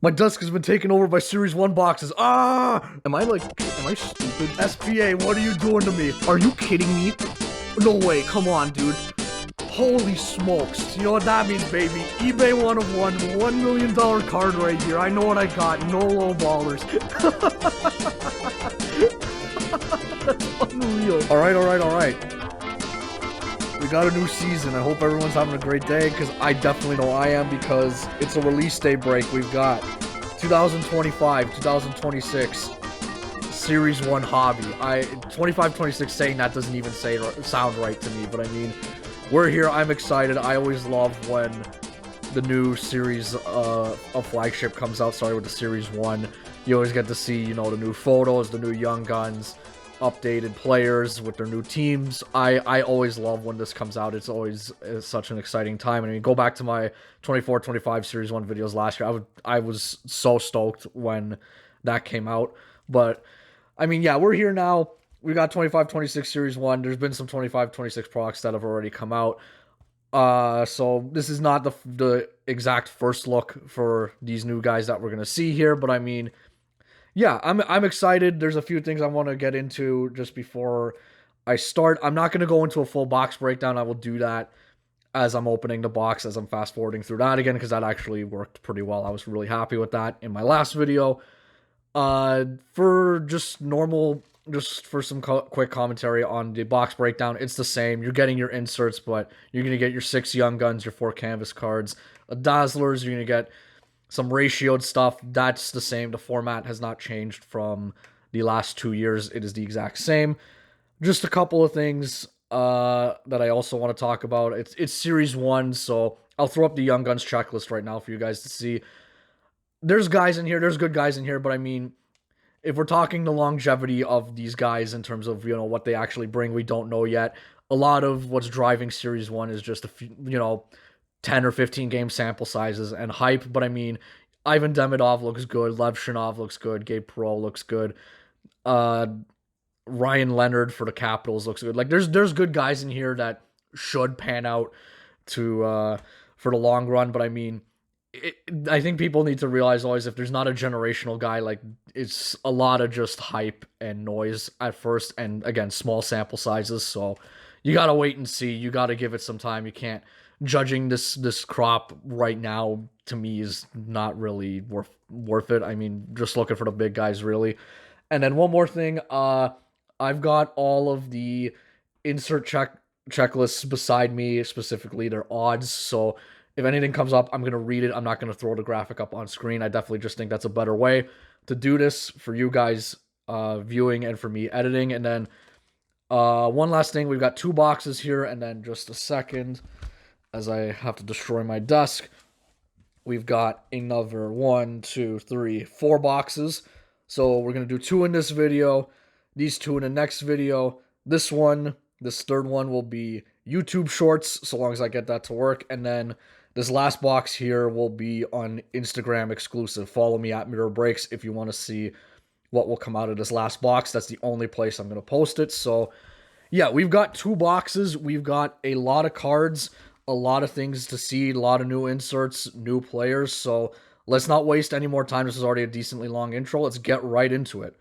My desk has been taken over by Series 1 boxes. Ah! Am I stupid? SPA, what are you doing to me? Are you kidding me? No way, come on, dude. Holy smokes. You know what that means, baby? eBay 1 of 1, $1 million card right here. I know what I got. No low ballers. That's unreal. Alright. We got a new season. I hope everyone's having a great day, because I definitely know I am, because it's a release day break. We've got 2025, 2026 Series 1 Hobby. 25-26 saying that doesn't even sound right to me, but I mean, we're here. I'm excited. I always love when the new series of flagship comes out, starting with the Series 1. You always get to see, you know, the new photos, the new young guns, updated players with their new teams. I always love when this comes out. It's always such an exciting time. I mean, go back to my 24-25 Series 1 videos last year. I was so stoked when that came out. But, I mean, yeah, we're here now. We got 25-26 Series 1. There's been some 25-26 products that have already come out. So this is not the exact first look for these new guys that we're going to see here. But, I mean, yeah, I'm excited. There's a few things I want to get into just before I start. I'm not going to go into a full box breakdown. I will do that as I'm opening the box, as I'm fast forwarding through that again, because that actually worked pretty well. I was really happy with that in my last video. For some quick commentary on the box breakdown, it's the same. You're getting your inserts, but you're going to get your 6 young guns, your 4 canvas cards, dazzlers. You're going to get some ratioed stuff. That's the same. The format has not changed from the last 2 years. It is the exact same. Just a couple of things that I also want to talk about. It's Series 1, so I'll throw up the Young Guns checklist right now for you guys to see. There's guys in here. There's good guys in here, but I mean, if we're talking the longevity of these guys in terms of, you know, what they actually bring, we don't know yet. A lot of what's driving Series 1 is just a few, you know, 10 or 15 game sample sizes and hype. But I mean, Ivan Demidov looks good. Lev Shinov looks good. Gabe Perreault looks good. Ryan Leonard for the Capitals looks good. Like, there's good guys in here that should pan out to for the long run. But I mean, I think people need to realize always, if there's not a generational guy, like, it's a lot of just hype and noise at first, and again, small sample sizes. So you gotta wait and see. You gotta give it some time. You can't judging this crop right now, to me, is not really worth it. I mean, just looking for the big guys, really. And then one more thing, I've got all of the insert checklists beside me, specifically their odds. So if anything comes up, I'm going to read it. I'm not going to throw the graphic up on screen. I definitely just think that's a better way to do this for you guys viewing and for me editing. And then one last thing, we've got 2 boxes here, and then just a second, as I have to destroy my desk, we've got another 1, 2, 3, 4 boxes. So we're going to do 2 in this video, these 2 in the next video. This third one will be YouTube Shorts, so long as I get that to work. And then this last box here will be on Instagram exclusive. Follow me at Mirror Breaks if you want to see what will come out of this last box. That's the only place I'm going to post it. So yeah, we've got 2 boxes. We've got a lot of cards, a lot of things to see, a lot of new inserts, new players. So let's not waste any more time. This is already a decently long intro. Let's get right into it.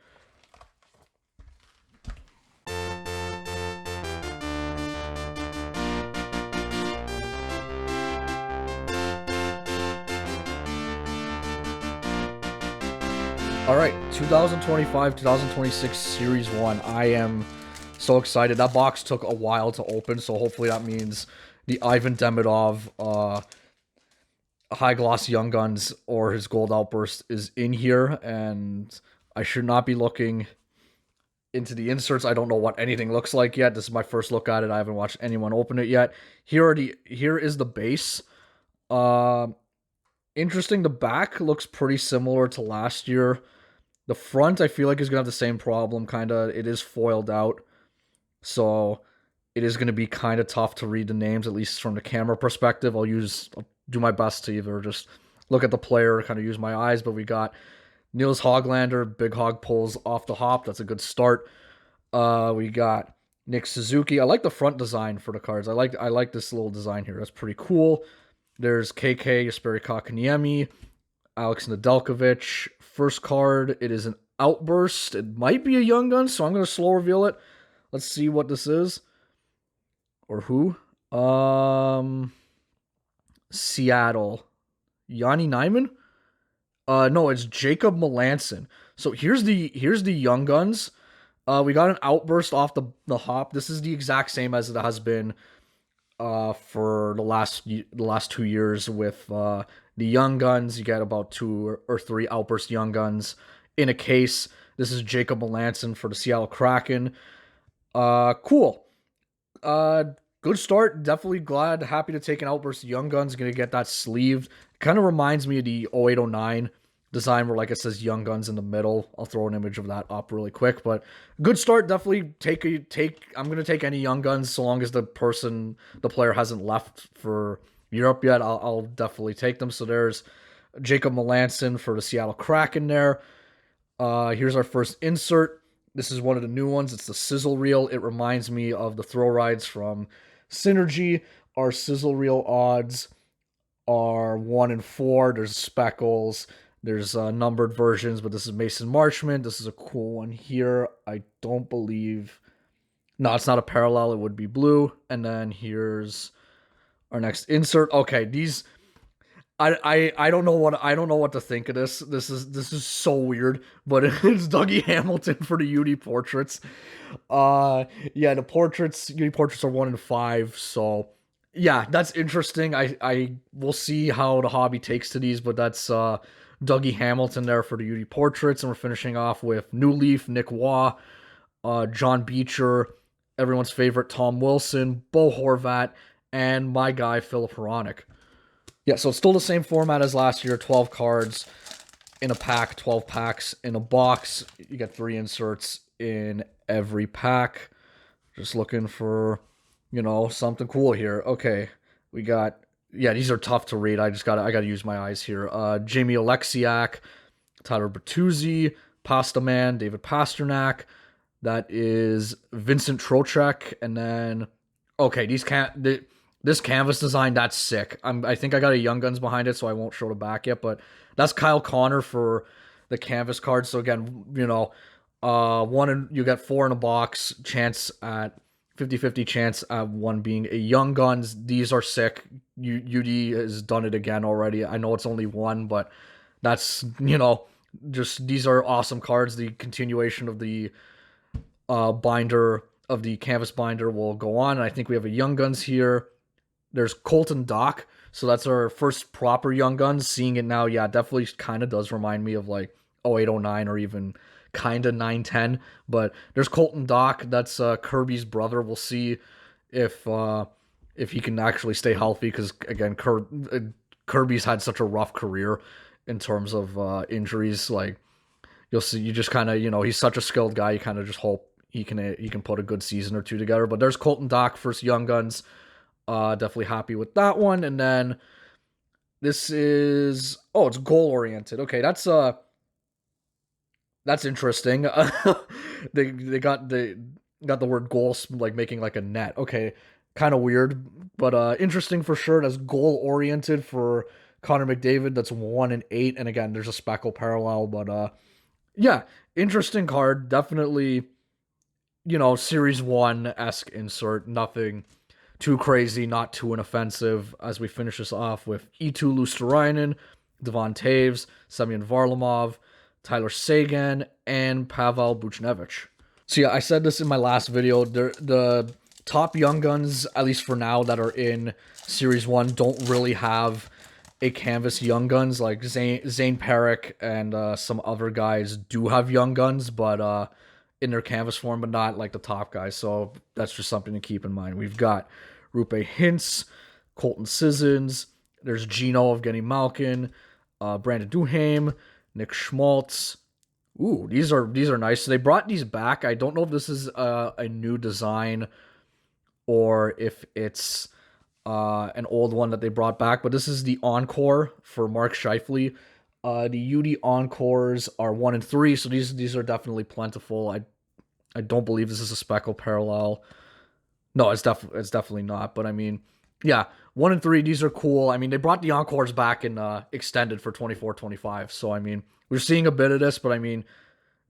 All right, 2025-2026 Series 1. I am so excited. That box took a while to open, so hopefully that means the Ivan Demidov High Gloss Young Guns or his Gold Outburst is in here, and I should not be looking into the inserts. I don't know what anything looks like yet. This is my first look at it. I haven't watched anyone open it yet. Here is the base. Interesting. The back looks pretty similar to last year. The front, I feel like, is going to have the same problem, kind of. It is foiled out, so it is going to be kind of tough to read the names, at least from the camera perspective. I'll do my best to either just look at the player, kind of use my eyes, but we got Niels Hoglander, Big Hog pulls off the hop. That's a good start. We got Nick Suzuki. I like the front design for the cards. I like this little design here. That's pretty cool. There's KK, Jesperi Kotkaniemi, Alex Nedeljkovic. First card, it is an Outburst. It might be a Young Gun, so I'm going to slow reveal it. Let's see what this is. Or who? Seattle. Yanni Nyman? No, it's Jacob Melanson. So here's the Young Guns. We got an Outburst off the hop. This is the exact same as it has been for the last 2 years with the Young Guns. You get about 2 or 3 Outburst Young Guns in a case. This is Jacob Melanson for the Seattle Kraken. Cool. Good start. Definitely happy to take an Outburst Young Guns. Gonna get that sleeved. Kind of reminds me of the 0809 design where, like, it says Young Guns in the middle. I'll throw an image of that up really quick, but good start. Definitely I'm gonna take any Young Guns so long as the player hasn't left for Europe yet. I'll definitely take them. So there's Jacob Melanson for the Seattle Kraken there. Here's our first insert. This is one of the new ones. It's the sizzle reel. It reminds me of the throw rides from Synergy. Our sizzle reel odds are 1 in 4. There's speckles. There's numbered versions, but this is Mason Marchment. This is a cool one here. I don't believe... No, it's not a parallel. It would be blue. And then here's our next insert. Okay, these... I don't know what to think of this. This is so weird, but it's Dougie Hamilton for the UD portraits. Yeah, the UD portraits are 1 in 5, so yeah, that's interesting. I will see how the hobby takes to these, but that's Dougie Hamilton there for the UD portraits, and we're finishing off with New Leaf, Nick Waugh, John Beecher, everyone's favorite Tom Wilson, Bo Horvat, and my guy Philip Hronek. Yeah, so it's still the same format as last year, 12 cards in a pack, 12 packs in a box. You get 3 inserts in every pack. Just looking for, something cool here. Okay, we got, yeah, these are tough to read. I gotta use my eyes here. Jamie Alexiak, Tyler Bertuzzi, Pasta Man, David Pasternak. That is Vincent Trocheck, and then, okay, this canvas design, that's sick. I think I got a Young Guns behind it, so I won't show the back yet, but that's Kyle Connor for the canvas card. So again, you get 4 in a box, chance at 50-50 chance at 1 being a Young Guns. These are sick. UD has done it again already. I know it's only 1, but that's, just these are awesome cards. The continuation of the binder, of the canvas binder, will go on, and I think we have a Young Guns here. There's Colton Dock, so that's our first proper Young Guns. Seeing it now, yeah, definitely kind of does remind me of like 0809 or even kind of 910. But there's Colton Dock, that's Kirby's brother. We'll see if he can actually stay healthy, because again, Kirby's had such a rough career in terms of injuries. Like, you'll see, you just kind of, he's such a skilled guy. You kind of just hope he can put a good season or 2 together. But there's Colton Dock, first Young Guns. Definitely happy with that one. And then this is, it's goal oriented. Okay, that's interesting. they got the word goal, like making like a net. Okay, kind of weird, but interesting for sure. That's goal oriented for Connor McDavid. That's 1 in 8, and again, there's a speckle parallel. But yeah, interesting card. Definitely, Series 1-esque insert. Nothing too crazy, not too inoffensive, as we finish this off with Eetu Luostarinen, Devon Taves, Semyon Varlamov, Tyler Seguin, and Pavel Buchnevich. So yeah, I said this in my last video, the top Young Guns, at least for now, that are in Series 1 don't really have a canvas Young Guns. Like Zane Perrick and some other guys do have Young Guns, but in their canvas form, but not like the top guys. So that's just something to keep in mind. We've got Rupe Hintz, Colton Sissons. There's Gino Evgeny Malkin, Brandon Duhaime, Nick Schmaltz. Ooh, these are nice. So they brought these back. I don't know if this is a new design or if it's an old one that they brought back, but this is the Encore for Mark Scheifele. The UD Encores are 1 in 3, so these are definitely plentiful. I don't believe this is a speckle parallel. No, it's definitely not. But I mean, yeah, 1 and 3, these are cool. I mean, they brought the Encores back in extended for 24-25. So, I mean, we're seeing a bit of this, but I mean,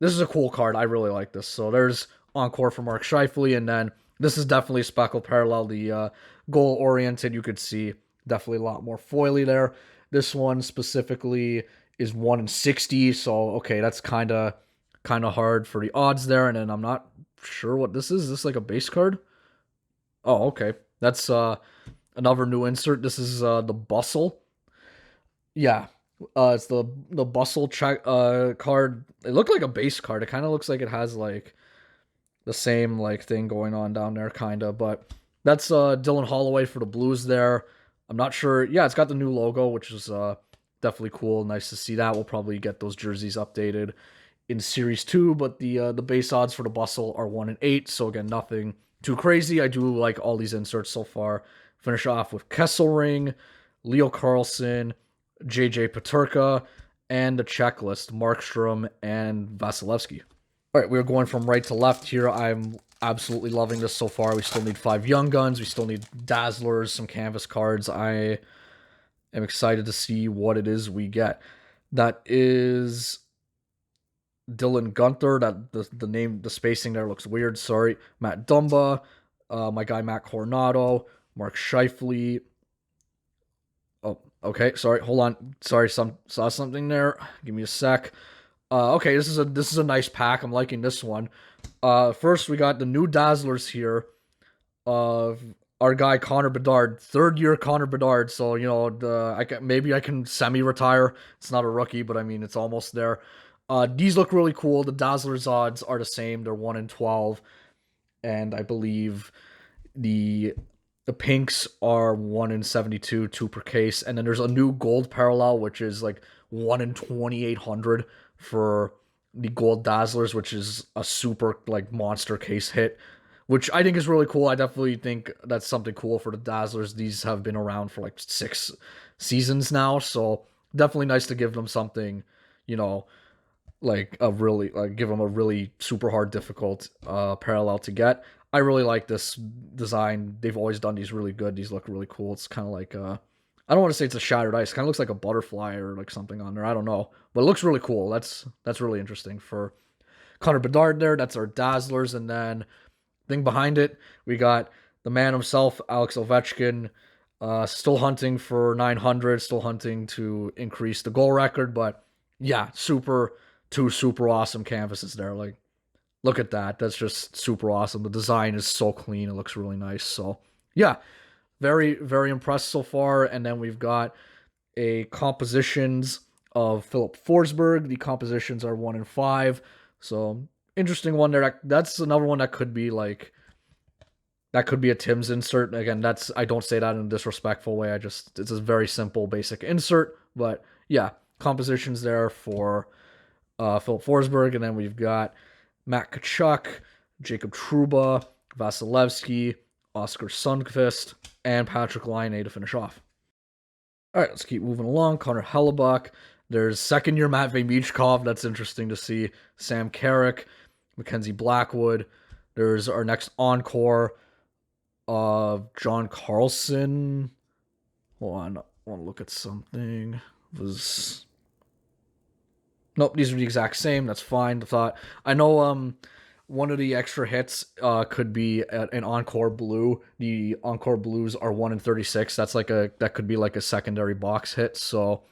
this is a cool card. I really like this. So, there's Encore for Mark Scheifele, and then this is definitely a Speckle parallel. The goal-oriented, you could see definitely a lot more foily there. This one specifically is 1 in 60, so okay, that's kind of hard for the odds there. And then I'm not sure what this is. Is this like a base card? Oh, okay. That's another new insert. This is the Bustle. Yeah. It's the Bustle check card. It looked like a base card. It kind of looks like it has like the same like thing going on down there, kind of. But that's Dylan Holloway for the Blues there. I'm not sure. Yeah, it's got the new logo, which is definitely cool. Nice to see that. We'll probably get those jerseys updated in Series 2, but the base odds for the Bustle are 1 in 8, so again, nothing too crazy. I do like all these inserts so far. Finish off with Kesselring, Leo Carlson, JJ Peterka, and the checklist, Markstrom and Vasilevsky. All right, we're going from right to left here. I'm absolutely loving this so far. We still need 5 Young Guns. We still need Dazzlers, some canvas cards. I am excited to see what it is we get. That is Dylan Gunther. That the name, the spacing there looks weird. Sorry. Matt Dumba, my guy Matt Coronado, Mark Scheifele. Oh, okay. Sorry. Hold on. Sorry. Saw something there. Give me a sec. Okay. This is a nice pack. I'm liking this one. First we got the new Dazzlers here. Of our guy Connor Bedard, 3rd year Connor Bedard. So you know, maybe I can semi-retire. It's not a rookie, but I mean it's almost there. These look really cool. The Dazzlers odds are the same. They're 1 in 12, and I believe the pinks are 1 in 72, 2 per case. And then there's a new gold parallel, which is like 1 in 2,800 for the gold Dazzlers, which is a super like monster case hit, which I think is really cool. I definitely think that's something cool for the Dazzlers. These have been around for like 6 seasons now, so definitely nice to give them something, you know, like a really give them a really super hard difficult parallel to get. I really like this design. They've always done these really good. These look really cool. It's kind of like I don't want to say it's a shattered ice. Kind of looks like a butterfly or like something on there. I don't know, but it looks really cool. That's really interesting for Connor Bedard there. That's our Dazzlers, and then thing behind it, we got the man himself, Alex Ovechkin, still hunting for 900, still hunting to increase the goal record. But yeah, two super awesome canvases there. Like, look at that. That's just super awesome. The design is so clean. It looks really nice. So yeah, very, very impressed so far. And then we've got a compositions of Philip Forsberg. The compositions are 1 in 5. So interesting one there. That's another one that could be like, that could be a Tim's insert. Again, I don't say that in a disrespectful way. It's a very simple, basic insert. But yeah, compositions there for Philip Forsberg. And then we've got Matt Tkachuk, Jacob Trouba, Vasilevsky, Oscar Sundqvist, and Patrick Laine to finish off. All right, let's keep moving along. Connor Hellebuck. There's 2nd-year Matvei Michkov. That's interesting to see. Sam Carrick, Mackenzie Blackwood. There's our next encore of John Carlson. Hold on, I want to look at something. Nope, these are the exact same. That's fine. I know one of the extra hits could be an Encore Blue. The Encore Blues are 1 in 36. That could be like a secondary box hit. So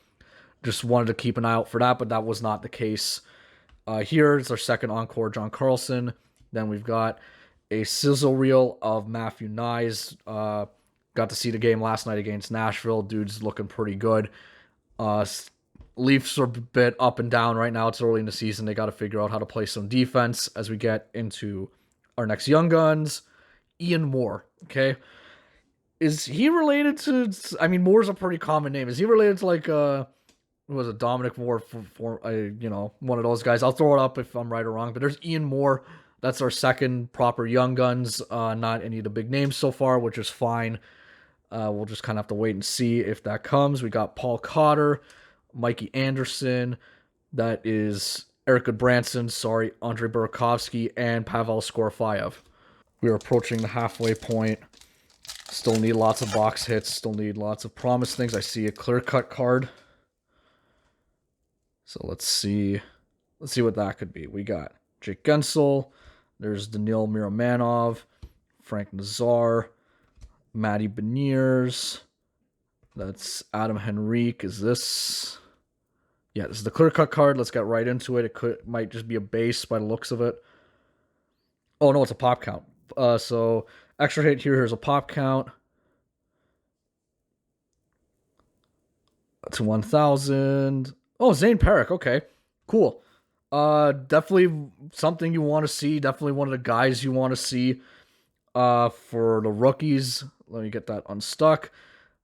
just wanted to keep an eye out for that, but that was not the case. Here it's our 2nd Encore, John Carlson. Then we've got a sizzle reel of Matthew Nyes. Got to see the game last night against Nashville. Dude's looking pretty good. Leafs are a bit up and down right now. It's early in the season. They got to figure out how to play some defense as we get into our next Young Guns. Ian Moore, okay? Is he related to... I mean, Moore's a pretty common name. Is he related to, like, who was it, Dominic Moore, one of those guys? I'll throw it up if I'm right or wrong. But there's Ian Moore. That's our 2nd proper Young Guns. Not any of the big names so far, which is fine. We'll just kind of have to wait and see if that comes. We got Paul Cotter, Mikey Anderson, that is Eric Goodbranson, Andrei Burakovsky, and Pavel Skorofayev. We are approaching the halfway point. Still need lots of box hits. Still need lots of promise things. I see a clear-cut card. So let's see. Let's see what that could be. We got Jake Gensel. There's Daniil Miramanov. Frank Nazar. Matty Beniers. That's Adam Henrique. Is this... Yeah, this is the clear-cut card. Let's get right into it. It might just be a base by the looks of it. Oh, no, it's a pop count. So, extra hit here. Here's a pop count. To 1,000. Oh, Zane Perrick. Okay, cool. Definitely something you want to see. Definitely one of the guys you want to see. For the rookies, let me get that unstuck.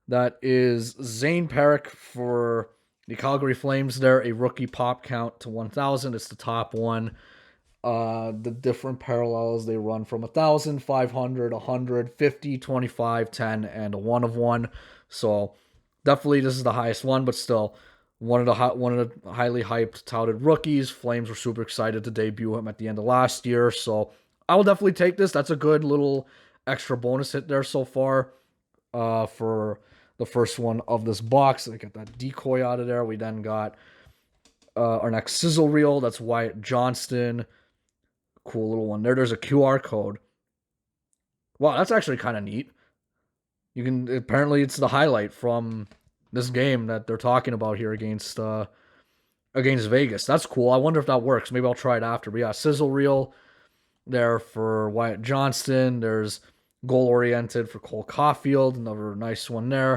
That is Zane Perrick for the Calgary Flames. There, a rookie pop count to 1,000. It's the top one. The different parallels they run from 1,000, 500, 100, 50, 25, 10, and a 1 of 1. So definitely this is the highest one, but still one of the highly hyped, touted rookies. Flames were super excited to debut him at the end of last year, so I will definitely take this. That's a good little extra bonus hit there so far for the first one of this box. I got that decoy out of there. We then got our next sizzle reel. That's Wyatt Johnston. Cool little one there. There's a QR code. Wow, that's actually kind of neat. You can apparently it's the highlight from this game that they're talking about here against Vegas. That's cool. I wonder if that works. Maybe I'll try it after. But yeah, sizzle reel there for Wyatt Johnston. There's goal oriented for Cole Caulfield. Another nice one there.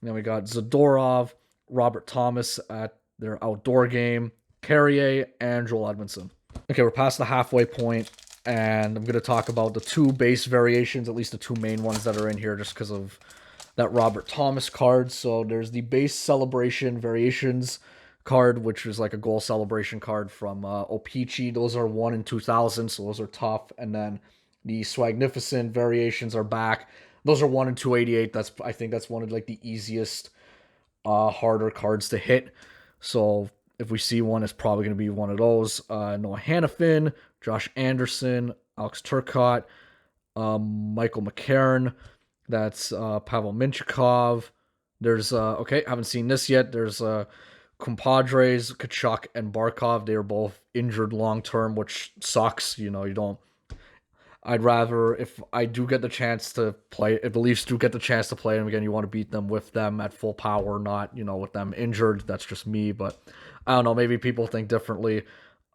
And then we got Zadorov, Robert Thomas at their outdoor game, Carrier, and Joel Edmondson. Okay, we're past the halfway point, and I'm going to talk about the two base variations, at least the two main ones that are in here, just because of that Robert Thomas card. So there's the base celebration variations card, which is like a goal celebration card from O-Pee-Chee. Those are 1 in 2,000, so those are tough. And then the Swagnificent variations are back. Those are 1 in 288. I think that's one of like the easiest, harder cards to hit. So if we see one, it's probably going to be one of those. Noah Hannafin, Josh Anderson, Alex Turcotte, Michael McCarron. That's Pavel Minchikov. There's, okay, haven't seen this yet. There's compadres, Kachuk and Barkov. They are both injured long-term, which sucks. You know, you don't... I'd rather, if I do get the chance to play, if the Leafs do get the chance to play them again, you want to beat them with them at full power, not, you know, with them injured. That's just me, but I don't know. Maybe people think differently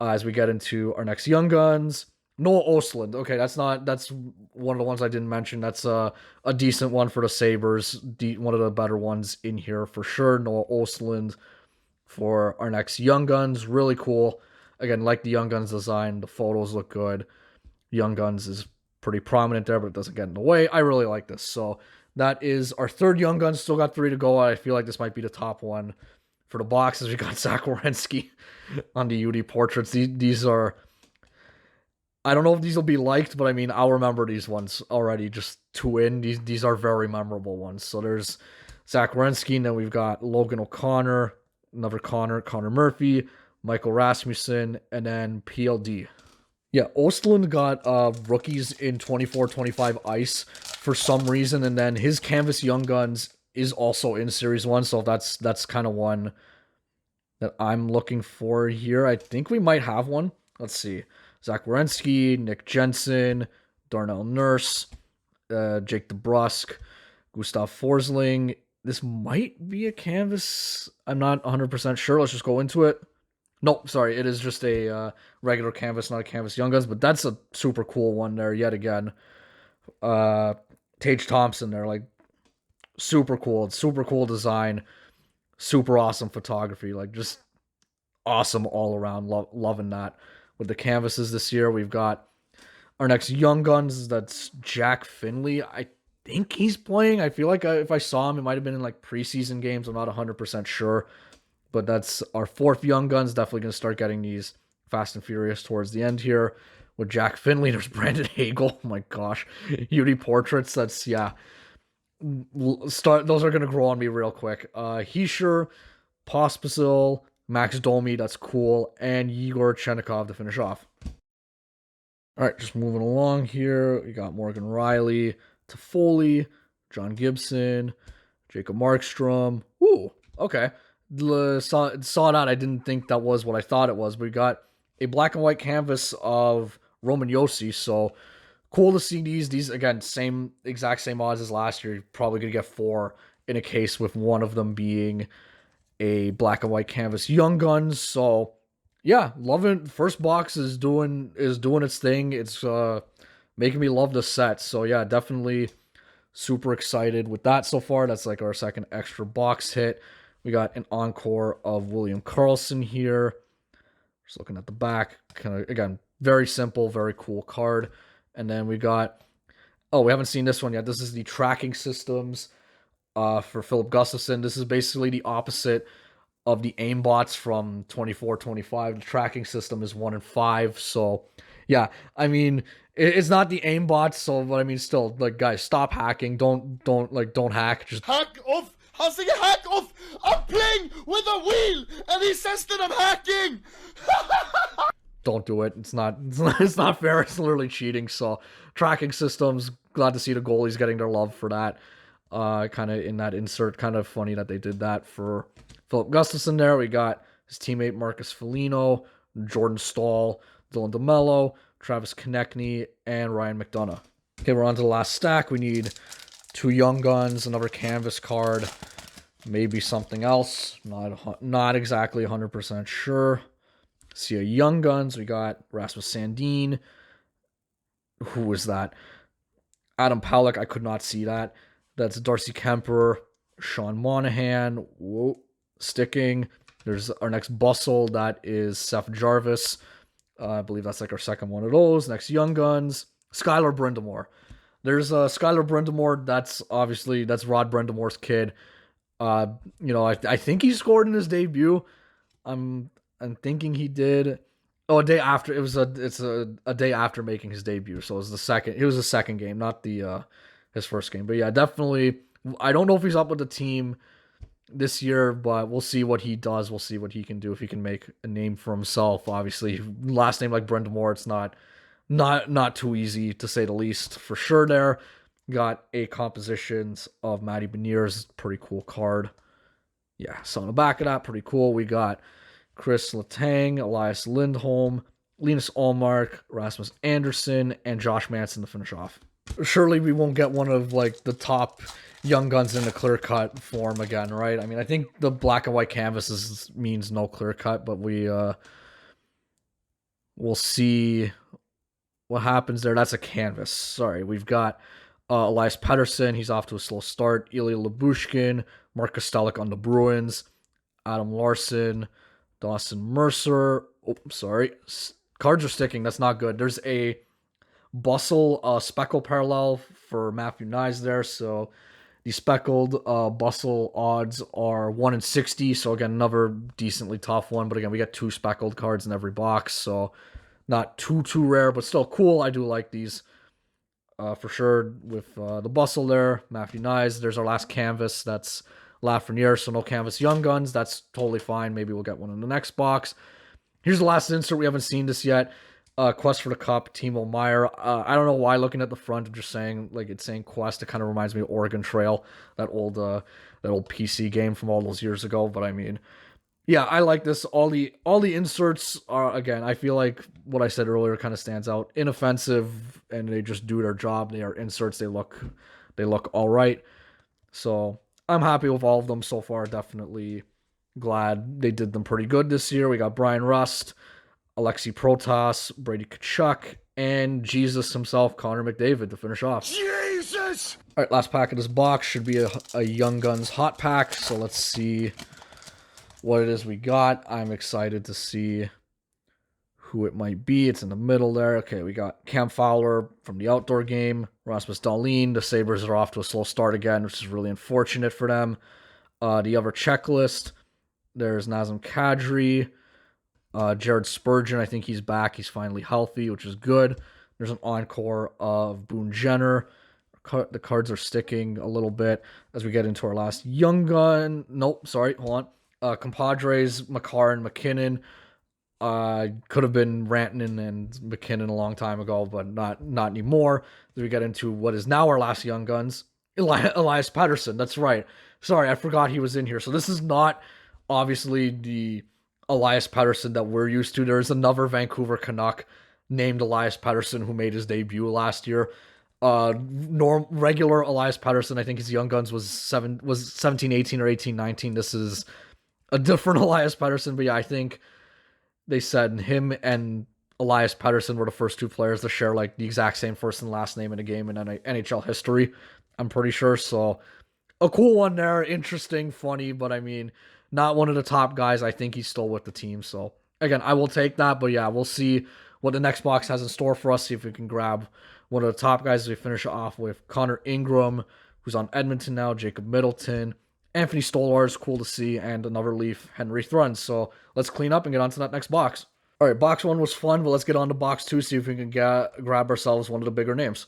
as we get into our next Young Guns. Noah Ostlund. Okay, that's one of the ones I didn't mention. That's a decent one for the Sabres. One of the better ones in here for sure. Noah Ostlund for our next Young Guns. Really cool. Again, like the Young Guns design. The photos look good. Young Guns is pretty prominent there, but it doesn't get in the way. I really like this. So that is our third Young Guns. Still got 3 to go. I feel like this might be the top one for the boxes. We got Zach Werenski on the UD portraits. These are... I don't know if these will be liked, but I mean, I'll remember these ones already just to win. These are very memorable ones. So there's Zach Werenski, and then we've got Logan O'Connor, another Connor Murphy, Michael Rasmussen, and then PLD. Yeah, Ostlund got rookies in 24-25 ice for some reason, and then his Canvas Young Guns is also in Series 1, so that's kind of one that I'm looking for here. I think we might have one. Let's see. Zach Werenski, Nick Jensen, Darnell Nurse, Jake DeBrusk, Gustav Forsling. This might be a Canvas. I'm not 100% sure. Let's just go into it. Nope, sorry. It is just a regular Canvas, not a Canvas Young Guns, but that's a super cool one there yet again. Tage Thompson there, like, super cool. Super cool design. Super awesome photography. Like, just awesome all around. Loving that. With the canvases this year, we've got our next Young Guns. That's Jack Finley. I think he's playing. I feel like if I saw him, it might have been in like preseason games. I'm not 100% sure. But that's our 4th Young Guns. Definitely going to start getting these fast and furious towards the end here. With Jack Finley, there's Brandon Hagel. Oh my gosh. UD portraits. That's, yeah. Those are going to grow on me real quick. Heischer, Pospisil, Max Domi, that's cool, and Igor Chenikov to finish off. All right, just moving along here. We got Morgan Riley, Toffoli, John Gibson, Jacob Markstrom. Ooh, okay. Saw that. I didn't think that was what I thought it was. We got a black and white canvas of Roman Yossi. So cool to see these. These again, exact same odds as last year. You're probably gonna get 4 in a case, with one of them being a black and white canvas Young Guns. So yeah, loving first box is doing its thing. It's making me love the set. So yeah, definitely super excited with that so far. That's like our second extra box hit. We got an encore of William Karlsson here. Just looking at the back, kind of again, very simple, very cool card. And then we got, oh, we haven't seen this one yet. This is the tracking systems for Philip Gustafson. This is basically the opposite of the aimbots from 24-25. The tracking system is 1 and 5. So yeah, I mean, it's not the aimbots. So, but I mean, still, like, guys, stop hacking. Don't hack. Just hack off. How's he hack off? I'm playing with a wheel, and he says that I'm hacking. don't do it. It's not fair. It's literally cheating. So tracking systems. Glad to see the goalies getting their love for that. Kind of in that insert. Kind of funny that they did that for Philip Gustafson there. We got his teammate Marcus Foligno, Jordan Staal, Dylan DeMello, Travis Konechny, and Ryan McDonough. Okay, we're on to the last stack. We need 2 Young Guns, another canvas card, maybe something else. Not exactly 100% sure. See a Young Guns. We got Rasmus Sandin. Who was that? Adam Powlek. I could not see that. That's Darcy Kemper, Sean Monahan. Whoa, sticking. There's our next bustle. That is Seth Jarvis. I believe that's like our second one of those. Next Young Guns. Skylar Brindamore. There's Skylar Brindamore. That's Rod Brindamore's kid. I think he scored in his debut. I'm thinking he did. Oh, a day after. It's a day after making his debut. So it was the second game, not his first game. But yeah, definitely. I don't know if he's up with the team this year, but we'll see what he does. We'll see what he can do, if he can make a name for himself. Obviously, last name like Brindamore, it's not too easy, to say the least, for sure. There got 8 compositions of Matty Beniers. Pretty cool card. Yeah, so on the back of that, pretty cool. We got Chris Letang, Elias Lindholm, Linus Ullmark, Rasmus Anderson, and Josh Manson to finish off. Surely we won't get one of like the top Young Guns in the clear cut form again, right? I mean, I think the black and white canvases means no clear cut, but we'll see what happens there. That's a canvas. Sorry, we've got Elias Pettersson. He's off to a slow start. Ilya Lyubushkin, Mark Kostelic on the Bruins, Adam Larson, Dawson Mercer. Oh, sorry. Cards are sticking. That's not good. There's a Bustle speckle parallel for Matthew Nyes there. So the speckled Bustle odds are 1 in 60. So again, another decently tough one. But again, we got 2 speckled cards in every box. So not too rare, but still cool. I do like these for sure with the Bustle there. Matthew Nyes. There's our last canvas. That's Lafreniere. So no canvas Young Guns. That's totally fine. Maybe we'll get one in the next box. Here's the last insert. We haven't seen this yet. Quest for the Cup, Timo Meier. I don't know why, looking at the front, I'm just saying, like, it's saying Quest. It kind of reminds me of Oregon Trail, that old PC game from all those years ago. But I mean, yeah, I like this. All the inserts are, again, I feel like what I said earlier kind of stands out. Inoffensive, and they just do their job. They are inserts. They look all right. So I'm happy with all of them so far. Definitely glad they did them pretty good this year. We got Brian Rust, Alexei Protas, Brady Tkachuk, and Jesus himself, Connor McDavid, to finish off. Jesus! All right, last pack of this box should be a Young Guns hot pack. So let's see what it is we got. I'm excited to see who it might be. It's in the middle there. Okay, we got Cam Fowler from the outdoor game, Rasmus Dahlin. The Sabres are off to a slow start again, which is really unfortunate for them. The other checklist, there's Nazem Kadri, Jared Spurgeon. I think he's back. He's finally healthy, which is good. There's an encore of Boone Jenner. The cards are sticking a little bit as we get into our last Young Gun. Nope, sorry, hold on. Compadres, Makar and McKinnon. Could have been Rantanen and McKinnon a long time ago, but not anymore. As we get into what is now our last Young Guns. Elias Patterson. That's right. Sorry, I forgot he was in here. So this is not obviously the Elias Patterson that we're used to. There's another Vancouver Canuck named Elias Patterson who made his debut last year. Regular Elias Patterson, I think his Young Guns was 17, 18, or 18, 19. This is a different Elias Patterson, but yeah, I think they said him and Elias Patterson were the first two players to share like the exact same first and last name in a game in NHL history. I'm pretty sure. So a cool one there, interesting, funny, but I mean, not one of the top guys. I think he's still with the team. So again, I will take that. But yeah, we'll see what the next box has in store for us. See if we can grab one of the top guys as we finish off with Connor Ingram, who's on Edmonton now, Jacob Middleton, Anthony Stolar is cool to see, and another Leaf, Henry Thrun. So let's clean up and get on to that next box. All right, box one was fun, but let's get on to box two, see if we can grab ourselves one of the bigger names.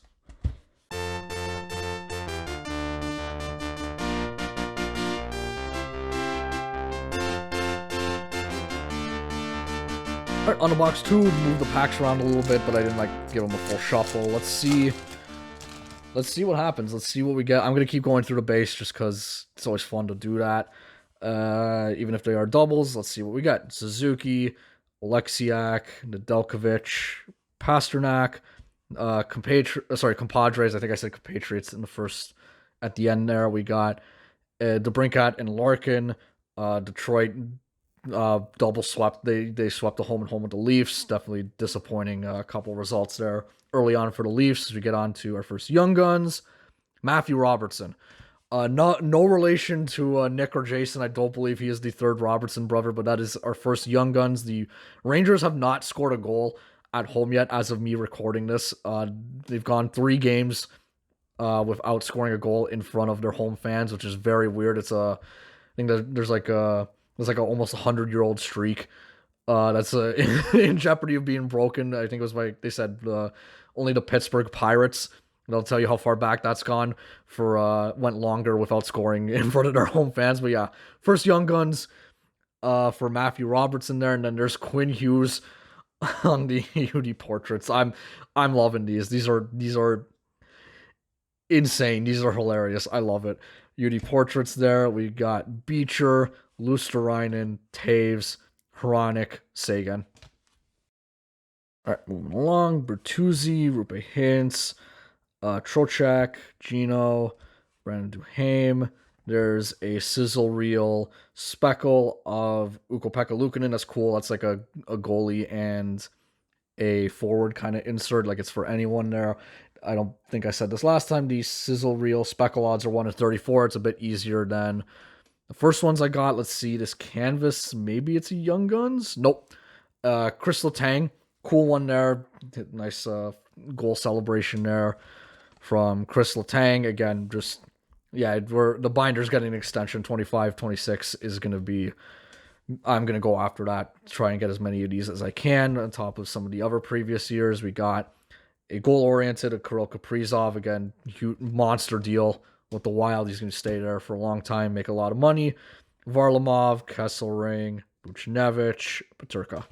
All right, on to box two, move the packs around a little bit, but I didn't give them a full shuffle. Let's see what happens. Let's see what we get. I'm gonna keep going through the base just because it's always fun to do that. Even if they are doubles, let's see what we got. Suzuki, Alexiak, Nedeljkovic, Pasternak, compadres. I think I said compatriots in the first. At the end there, we got DeBrincat and Larkin. Detroit double swept. They swept the home and home with the Leafs. Definitely disappointing couple results there early on for the Leafs. As we get on to our first Young Guns, Matthew Robertson. No relation to Nick or Jason. I don't believe he is the third Robertson brother, but that is our first Young Guns. The Rangers have not scored a goal at home yet as of me recording this. They've gone 3 games without scoring a goal in front of their home fans, which is very weird. I think that there's like a almost 100-year-old streak that's in jeopardy of being broken. I think it was they said only the Pittsburgh Pirates. They'll tell you how far back that's gone went longer without scoring in front of their home fans. But yeah, first Young Guns for Matthew Robertson there, and then there's Quinn Hughes on the UD portraits. I'm loving these. These are insane. These are hilarious. I love it. UD portraits there. We got Beecher, Luosterainen, Taves, Hronik, Sagan. All right, moving along. Bertuzzi, Rupe Hintz, Trocheck, Gino, Brandon Duhaime. There's a sizzle reel speckle of Ukko-Pekka Luukkonen. That's cool. That's like a goalie and a forward kind of insert. Like it's for anyone there. I don't think I said this last time. The sizzle reel speckle odds are 1-34. It's a bit easier than the first ones I got. Let's see this canvas. Maybe it's a Young Guns. Nope. Chris Letang. Cool one there. Nice goal celebration there from Chris Letang. Again, just, yeah, the binder's getting an extension. 25, 26 is going to be, I'm going to go after that. Try and get as many of these as I can on top of some of the other previous years. We got a goal-oriented, a Kirill Kaprizov. Again, huge monster deal with the Wild. He's going to stay there for a long time, make a lot of money. Varlamov, Kesselring, Buchnevich, Peterka.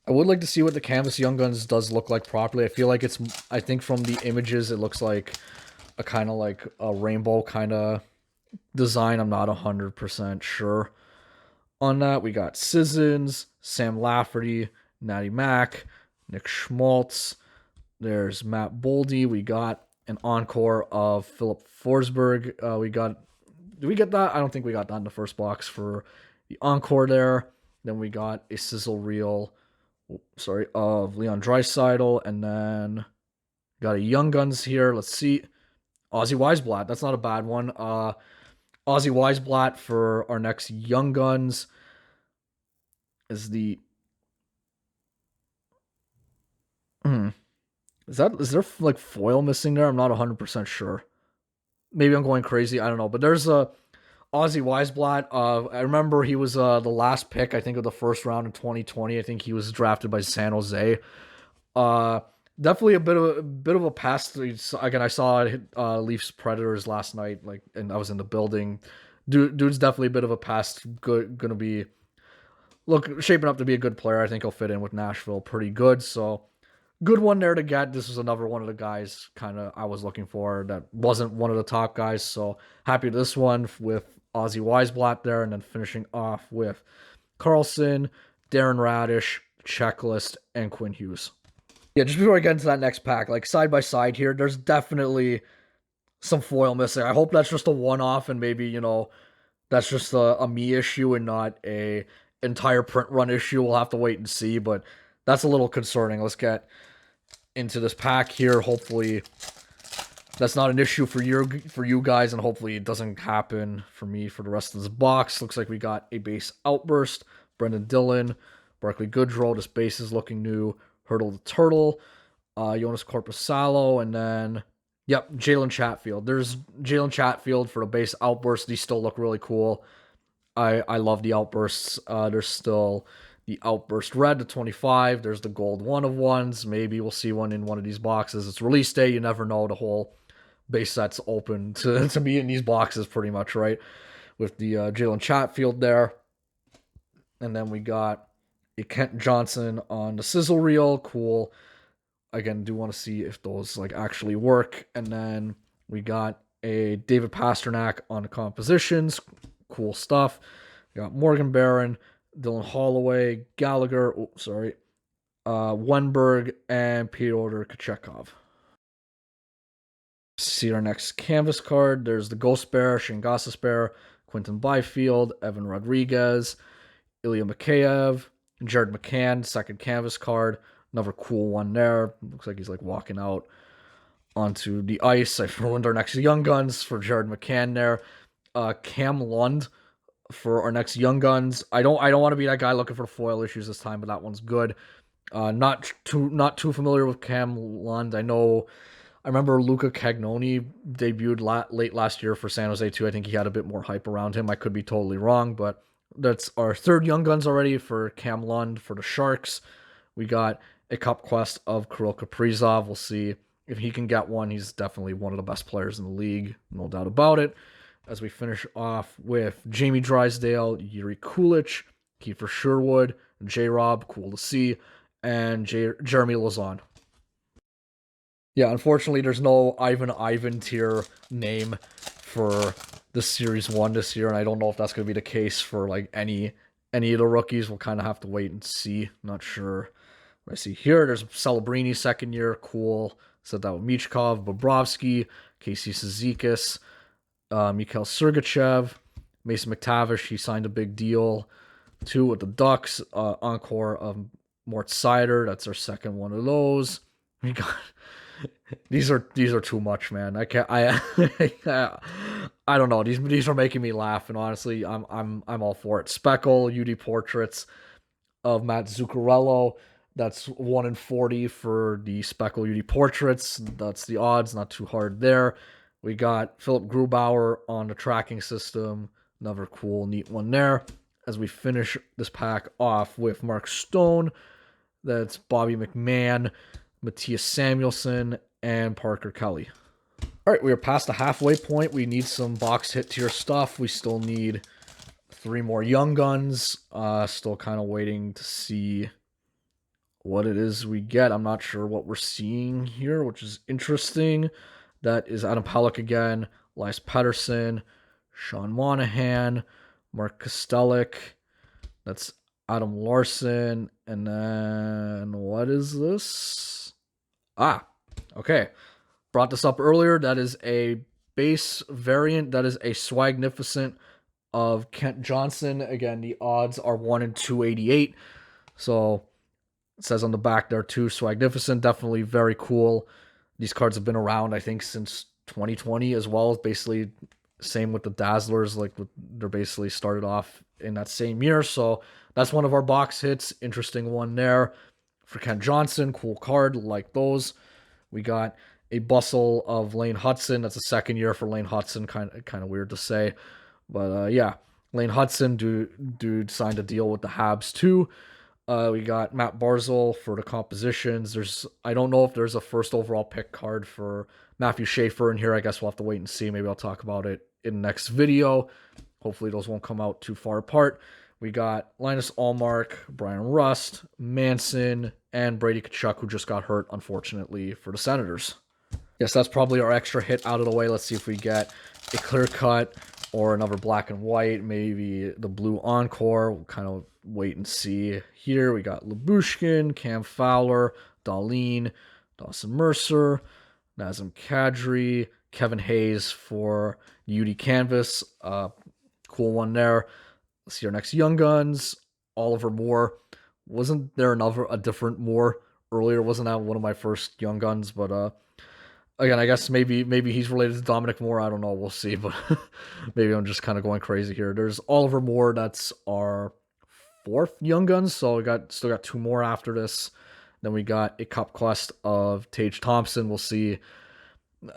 I would like to see what the canvas Young Guns does look like properly. I think from the images, it looks like a kind of like a rainbow kind of design. I'm not 100% sure on that. We got Sissons, Sam Lafferty, Natty Mack, Nick Schmaltz. There's Matt Boldy. We got an encore of Philip Forsberg. Did we get that? I don't think we got that in the first box for the encore there. Then we got a sizzle reel, of Leon Draisaitl, and then got a Young Guns here. Let's see. Ozzy Weisblatt. That's not a bad one. Ozzy Weisblatt for our next Young Guns is the... Is there like foil missing there? I'm not 100% sure. Maybe I'm going crazy. I don't know. But there's a Ozzy Weisblatt. I remember he was the last pick, I think, of the first round in 2020. I think he was drafted by San Jose. Definitely a bit of a pest. Again, I saw Leafs Predators last night, and I was in the building. Dude's definitely a bit of a pest. Gonna be shaping up to be a good player. I think he'll fit in with Nashville pretty good. So good one there to get. This was another one of the guys kind of I was looking for that wasn't one of the top guys. So happy with this one with Ozzy Weisblatt there, and then finishing off with Carlson, Darren Radish, Checklist, and Quinn Hughes. Yeah, just before I get into that next pack, like side by side here, there's definitely some foil missing. I hope that's just a one-off and maybe, that's just a me issue and not a entire print run issue. We'll have to wait and see, but that's a little concerning. Let's get into this pack here. Hopefully that's not an issue for you guys, and hopefully it doesn't happen for me for the rest of this box. Looks like we got a base Outburst, Brendan Dillon, Barkley Goodrow. This base is looking new. Hurdle the Turtle, Jonas Corpusalo, and then, yep, Jalen Chatfield. There's Jalen Chatfield for the base Outburst. These still look really cool. I love the Outbursts. There's still the Outburst Red to 25. There's the Gold 1-of-1s. Maybe we'll see one in one of these boxes. It's release day. You never know. The whole base set's open to be in these boxes pretty much, right? With the Jalen Chatfield there. And then we got a Kent Johnson on the sizzle reel. Cool. Again, do want to see if those like actually work. And then we got a David Pasternak on the compositions. Cool stuff. We got Morgan Barron, Dylan Holloway, Gallagher, Wenberg, and Pyotr Kochetkov. See our next canvas card. There's the Ghost Bear, Shane Bear, Quentin Byfield, Evan Rodriguez, Ilya Mikheyev, Jared McCann, second canvas card. Another cool one there. Looks like he's like walking out onto the ice. I ruined our next Young Guns for Jared McCann there. Cam Lund for our next Young Guns. I don't want to be that guy looking for foil issues this time, but that one's good. Not too familiar with Cam Lund. I remember Luca Cagnoni debuted late last year for San Jose too. I think he had a bit more hype around him. I could be totally wrong, but that's our third Young Guns already for Cam Lund for the Sharks. We got a Cup Quest of Kirill Kaprizov. We'll see if he can get one. He's definitely one of the best players in the league, no doubt about it. As we finish off with Jamie Drysdale, Yuri Kulich, Kiefer Sherwood, J-Rob, cool to see, and Jeremy Lauzon. Yeah, unfortunately, there's no Ivan tier name for the Series 1 this year, and I don't know if that's going to be the case for like any of the rookies. We'll kind of have to wait and see. Not sure. I see here, there's Celebrini, second year, cool. Said that with Michkov, Bobrovsky, Casey Cizikas, Mikhail Sergachev, Mason McTavish. He signed a big deal too with the Ducks. Encore of Mort Seider. That's our second one of those. We got these are too much, man. I can't. I don't know. These are making me laugh, and honestly, I'm all for it. Speckle UD portraits of Matt Zuccarello. That's 1 in 40 for the Speckle UD portraits. That's the odds. Not too hard there. We got Philip Grubauer on the tracking system. Another cool, neat one there. As we finish this pack off with Mark Stone. That's Bobby McMahon, Matthias Samuelson, and Parker Kelly. All right, we are past the halfway point. We need some box hit tier stuff. We still need 3 more Young Guns. Still kind of waiting to see what it is we get. I'm not sure what we're seeing here, which is interesting. That is Adam Pelech again, Elias Pettersson, Sean Monahan, Mark Kostelik. That's Adam Larson. And then what is this? Okay. Brought this up earlier. That is a base variant. That is a Swagnificent of Kent Johnson. Again, the odds are 1 in 288. So it says on the back there too, Swagnificent. Definitely very cool. These cards have been around, I think, since 2020 as well. Basically, same with the Dazzlers. Like, they're basically started off in that same year. So that's one of our box hits. Interesting one there for Kent Johnson. Cool card, like those. We got a Bustle of Lane Hudson. That's a second year for Lane Hudson. Kind of weird to say, but yeah, Lane Hudson, dude signed a deal with the Habs too. We got Matt Barzal for the compositions. I don't know if there's a first overall pick card for Matthew Schaefer in here. I guess we'll have to wait and see. Maybe I'll talk about it in the next video. Hopefully those won't come out too far apart. We got Linus Allmark, Brian Rust, Manson, and Brady Tkachuk, who just got hurt, unfortunately, for the Senators. Yes, that's probably our extra hit out of the way. Let's see if we get a clear cut or another black and white, maybe the blue encore. We'll kind of wait and see. Here we got Lyubushkin, Cam Fowler, Darlene, Dawson Mercer, Nazem Kadri, Kevin Hayes for UD Canvas. Cool one there. Let's see our next Young Guns. Oliver Moore. Wasn't there a different Moore earlier? Wasn't that one of my first Young Guns? But again, I guess maybe he's related to Dominic Moore. I don't know. We'll see. But maybe I'm just kind of going crazy here. There's Oliver Moore. That's our 4th Young Guns. So we still got 2 more after this. Then we got a Cup Quest of Tage Thompson. We'll see.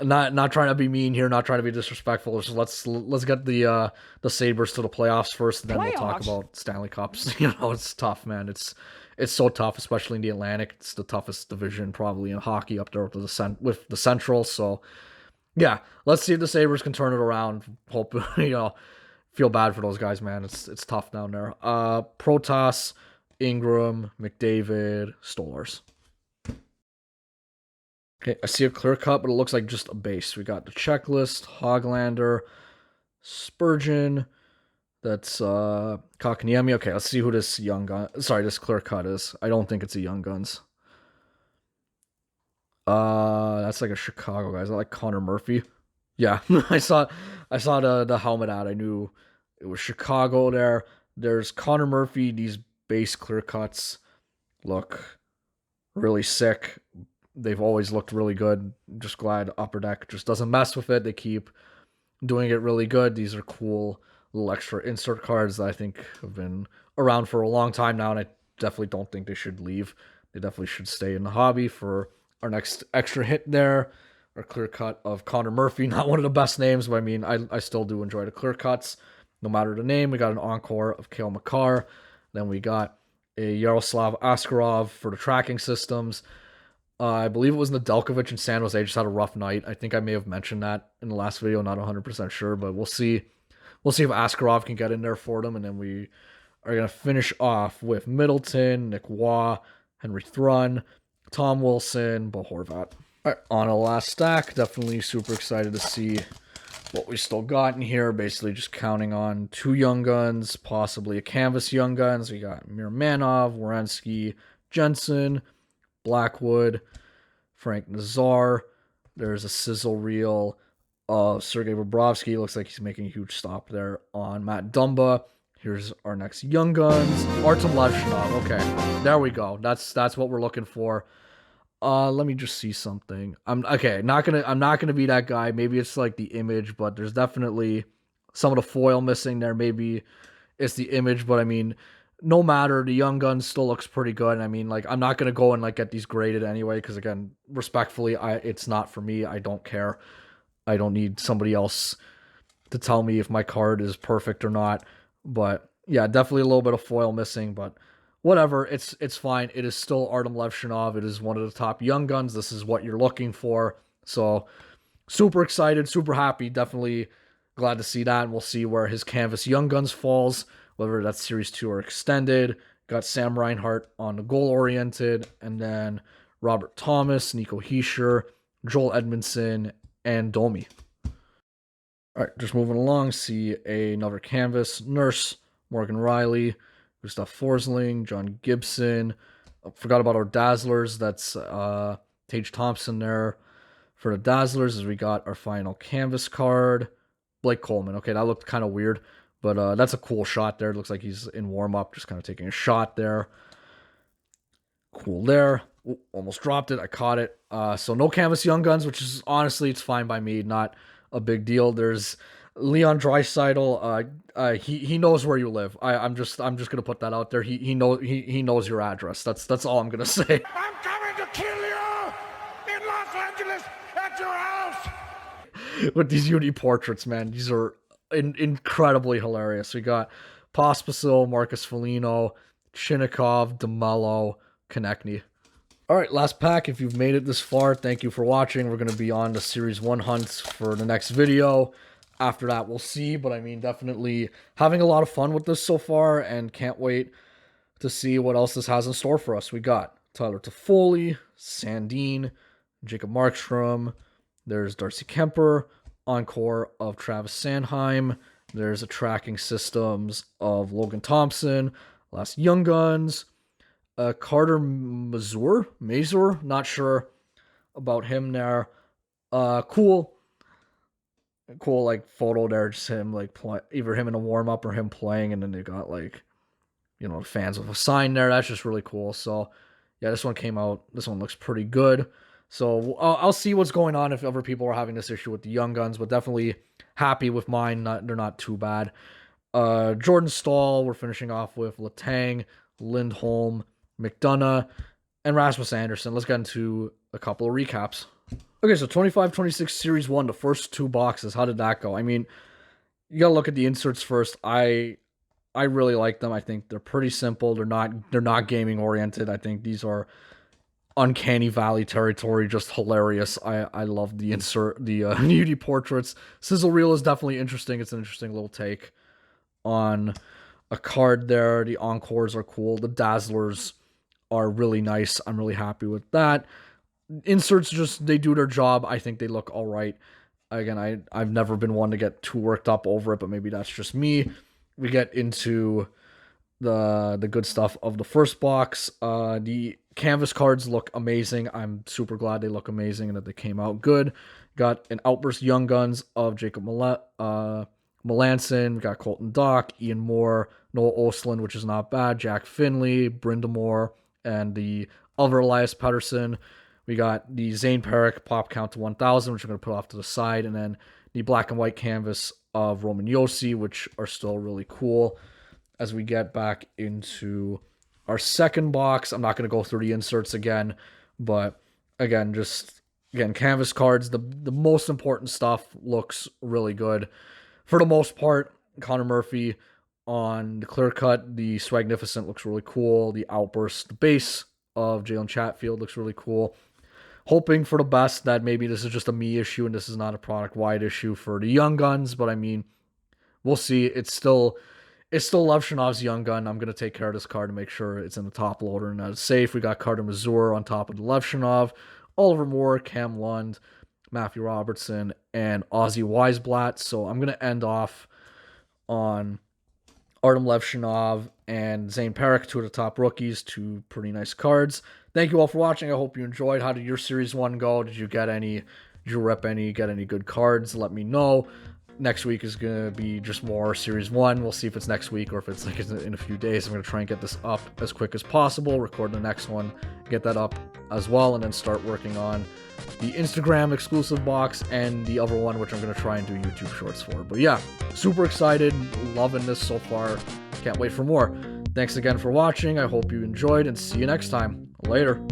Not trying to be mean here, not trying to be disrespectful. Just let's get the Sabres to the playoffs first, and then we'll talk about Stanley Cups. It's tough, man. It's so tough, especially in the Atlantic. It's the toughest division probably in hockey up there with the Central. So yeah, let's see if the Sabres can turn it around. Hope feel bad for those guys, man. It's tough down there. Protas, Ingram, McDavid, Stolars. Okay, I see a clear cut, but it looks like just a base. We got the checklist, Hoglander, Spurgeon. That's Kotkaniemi. Okay, let's see who this this clear cut is. I don't think it's a Young Guns. That's like a Chicago guy. Is that like Connor Murphy? Yeah, I saw the helmet ad. I knew it was Chicago there. There's Connor Murphy. These base clear cuts look really sick. They've always looked really good. Just glad Upper Deck just doesn't mess with it. They keep doing it really good. These are cool little extra insert cards that I think have been around for a long time now, and I definitely don't think they should leave. They definitely should stay in the hobby. For our next extra hit there, our clear cut of Connor Murphy. Not one of the best names, but I mean, I still do enjoy the clear cuts, no matter the name. We got an encore of Cale Makar. Then we got a Yaroslav Askarov for the tracking systems. I believe it was Nedeljkovic in San Jose. Just had a rough night. I think I may have mentioned that in the last video. Not 100% sure, but we'll see. We'll see if Askarov can get in there for them. And then we are going to finish off with Middleton, Nick Waugh, Henry Thrun, Tom Wilson, Bo Horvat. All right, on a last stack. Definitely super excited to see what we still got in here. Basically just counting on 2 Young Guns, possibly a Canvas Young Guns. We got Mirmanov, Werenski, Jensen, Blackwood, Frank Nazar. There's a sizzle reel of Sergei Bobrovsky. Looks like he's making a huge stop there on Matt Dumba. Here's our next Young Guns. Artem Levshinov. Okay, there we go. That's what we're looking for. Let me just see something. I'm not gonna be that guy. Maybe it's like the image, but there's definitely some of the foil missing there. Maybe it's the image, but I mean, no matter, the Young Guns still looks pretty good. I mean, like, I'm not going to go and, like, get these graded anyway, because, again, respectfully, it's not for me. I don't care. I don't need somebody else to tell me if my card is perfect or not. But, yeah, definitely a little bit of foil missing, but whatever. It's fine. It is still Artem Levshinov. It is one of the top Young Guns. This is what you're looking for. So, super excited, super happy. Definitely glad to see that, and we'll see where his Canvas Young Guns falls, whether that's Series 2 or extended. Got Sam Reinhart on the goal-oriented, and then Robert Thomas, Nico Hischier, Joel Edmondson, and Domi. All right, just moving along, see another Canvas. Nurse, Morgan Riley, Gustav Forsling, John Gibson. Forgot about our Dazzlers. That's Tage Thompson there. For the Dazzlers, as we got our final Canvas card. Blake Coleman. Okay, that looked kind of weird. But that's a cool shot there. It looks like he's in warm-up, just kind of taking a shot there. Cool there. Ooh, almost dropped it. I caught it. So no Canvas Young Guns, which is, honestly, it's fine by me. Not a big deal. There's Leon Draisaitl. He knows where you live. I'm just gonna put that out there. He knows your address. That's all I'm gonna say. I'm coming to kill you in Los Angeles at your house. With these UD portraits, man, these are incredibly hilarious. We got Pospisil, Marcus Foligno, Chinnikov, DeMello, Konechny. All right, last pack. If you've made it this far, thank you for watching. We're going to be on the Series 1 hunts for the next video. after that, we'll see. But I mean, definitely having a lot of fun with this so far, and can't wait to see what else this has in store for us. We got Tyler Toffoli, Sandine, Jacob Markstrom. There's Darcy Kemper, encore of Travis Sanheim. There's a tracking systems of Logan Thompson, Last Young Guns, Carter Mazur, not sure about him there. Cool like photo there, just him like either him in a warm up or him playing, and then they got like, you know, fans with a sign there. That's just really cool. So yeah, this one came out. This one looks pretty good. So I'll see what's going on if other people are having this issue with the Young Guns, but definitely happy with mine. They're not too bad. Jordan Stahl, we're finishing off with Letang, Lindholm, McDonough, and Rasmus Anderson. Let's get into a couple of recaps. Okay, so 25-26 Series 1, the first 2 boxes. How did that go? I mean, you gotta look at the inserts first. I really like them. I think they're pretty simple. They're not gaming oriented. I think these are Uncanny Valley territory, just hilarious. I love the Nudie portraits. Sizzle Reel is definitely interesting. It's an interesting little take on a card there. The Encores are cool. The Dazzlers are really nice. I'm really happy with that. Inserts, just, they do their job. I think they look all right. Again, I've never been one to get too worked up over it, but maybe that's just me. We get into the good stuff of the first box. The canvas cards look amazing. I'm super glad they look amazing and that they came out good. Got an Outburst Young Guns of Jacob Melanson. We got Colton Dock, Ian Moore, Noah Ostlund, which is not bad, Jack Finley, Brindamore, and the other Elias Pettersson. We got the Zane Perrick pop count to 1,000, which I'm going to put off to the side, and then the black and white canvas of Roman Josi, which are still really cool. As we get back into our second box, I'm not going to go through the inserts again, but again, canvas cards, the most important stuff looks really good. For the most part, Connor Murphy on the clear cut, the Swagnificent looks really cool. The Outburst, the base of Jalen Chatfield looks really cool. Hoping for the best that maybe this is just a me issue and this is not a product-wide issue for the Young Guns, but I mean, we'll see. It's still Levshinov's Young Gun. I'm going to take care of this card to make sure it's in the top loader and that it's safe. We got Carter Mazur on top of the Levshinov, Oliver Moore, Cam Lund, Matthew Robertson, and Ozzy Weisblatt. So I'm going to end off on Artem Levshinov and Zane Perrick, 2 of the top rookies, 2 pretty nice cards. Thank you all for watching. I hope you enjoyed. How did your Series 1 go? Did you get any? Did you rep any? Get any good cards? Let me know. Next week is going to be just more Series 1. We'll see if it's next week or if it's like in a few days. I'm going to try and get this up as quick as possible, record the next one, get that up as well, and then start working on the Instagram exclusive box and the other one, which I'm going to try and do YouTube shorts for. But yeah, super excited, loving this so far. Can't wait for more. Thanks again for watching. I hope you enjoyed, and see you next time. Later.